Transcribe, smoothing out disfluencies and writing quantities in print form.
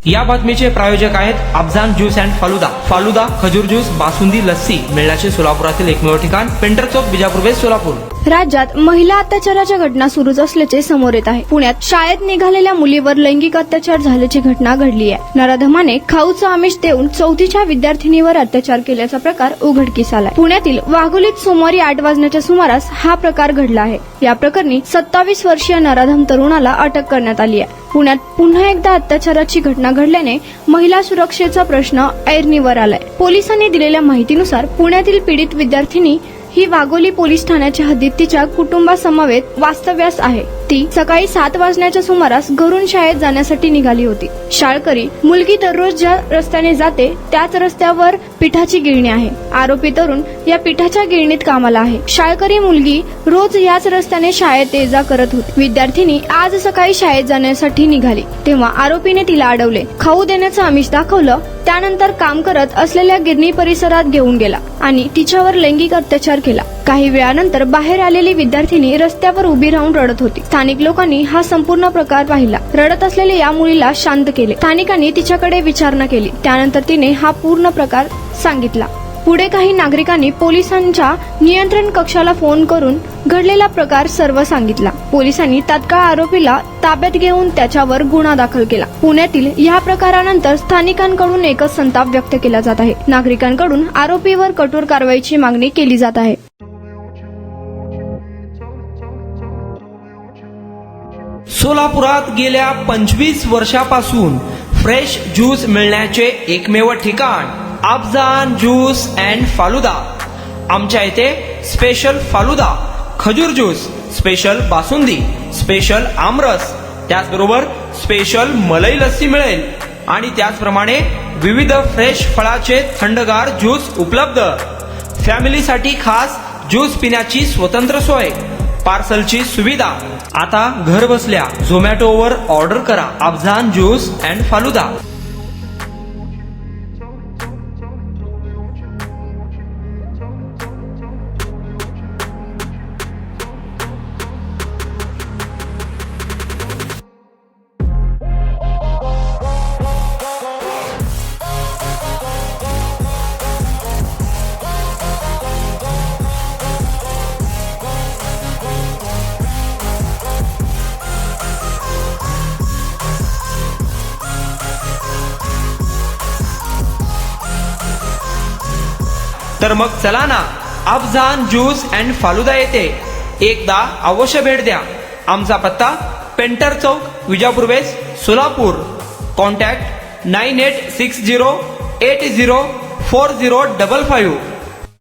या बातमीचे प्रायोजक आहेत अफजान ज्यूस अँड फालुदा। फालुदा, खजूर ज्यूस, बासुंदी, लस्सी मिळण्याचे सोलापुरातील एकमेव ठिकाण पेंटर चौक, बिजापूर वेस्ट, सोलापूर। राज्यात महिला अत्याचाराच्या घटना सुरूच असल्याचे समोर येत आहे। पुण्यात शाळेत निघालेल्या मुलीवर लैंगिक अत्याचार झाल्याची घटना घडली आहे। नराधमाने खाऊचं आमिष देऊन 4थीच्या विद्यार्थिनीवर अत्याचार केल्याचा प्रकार उघडकीस आलाय। पुण्यातील वाघोलीत सोमवारी 8 वाजण्याच्या सुमारास हा प्रकार घडला आहे। या प्रकरणी 27 वर्षीय नराधम तरुणाला अटक करण्यात आली आहे। पुण्यात पुन्हा एकदा अत्याचाराची घटना घडल्याने महिला सुरक्षेचा प्रश्न ऐरणीवर आलाय। पोलिसांनी दिलेल्या माहितीनुसार पुण्यातील पीडित विद्यार्थिनी ही वाघोली पोलीस ठाण्याच्या हद्दीत तिच्या कुटुंबासमवेत वास्तव्यास आहे। ती सकाळी 7 वाजण्याच्या सुमारास घरून शाळेत जाण्यासाठी निघाली होती। शाळकरी मुलगी दररोज ज्या रस्त्याने जाते त्याच रस्त्यावर पिठाची गिरणी आहे। आरोपी तरुण या पिठाच्या गिरणीत कामाला आहे। शाळकरी मुलगी रोज याच रस्त्याने शाळेत ये जा करत होती। विद्यार्थिनी आज सकाळी शाळेत जाण्यासाठी निघाली तेव्हा आरोपीने तिला अडवले, खाऊ देण्याचं आमिष दाखवलं, त्यानंतर काम करत असलेल्या गिरणी परिसरात घेऊन गेला आणि तिच्यावर लैंगिक अत्याचार केला। काही वेळानंतर बाहेर आलेली विद्यार्थिनी रस्त्यावर उभी राहून रडत होती। स्थानिक लोकांनी हा संपूर्ण प्रकार पाहिला। रडत असलेल्या या मुलीला शांत केले। स्थानिकांनी तिच्याकडे विचारणा केली, त्यानंतर तिने हा पूर्ण प्रकार सांगितला। पुढे काही नागरिकांनी पोलिसांच्या नियंत्रण कक्षाला फोन करून घडलेला प्रकार सर्व सांगितला। पोलिसांनी तात्काळ आरोपीला ताब्यात घेऊन त्याच्यावर गुन्हा दाखल केला। पुण्यातील या प्रकारानंतर स्थानिकांकडून एकच संताप व्यक्त केला जात आहे। नागरिकांकडून आरोपीवर कठोर कारवाईची मागणी केली जात आहे। सोलापुरात गेल्या 25 वर्षापासून फ्रेश ज्यूस मिळण्याचे एकमेव ठिकाण अफजान ज्यूस अँड फालुदा। आमच्या इथे स्पेशल फालुदा, खजूर ज्यूस, स्पेशल बासुंदी, स्पेशल आमरस, त्याचबरोबर स्पेशल मलाई लस्सी मिळेल आणि त्याचप्रमाणे विविध फ्रेश फळाचे थंडगार ज्यूस उपलब्ध। फॅमिलीसाठी खास ज्यूस पिण्याची स्वतंत्र सोय, पार्सलची सुविधा। आता घर बसल्या झोमॅटोवर ऑर्डर करा अफजान ज्यूस अँड फालुदा। तर मग चला ना, अफजान ज्यूस अँड फालुदा येथे एकदा अवश्य भेट द्या। आमचा पत्ता पेंटर चौक, विजापूर वेस्ट, सोलापूर। कॉन्टॅक्ट 9860804055।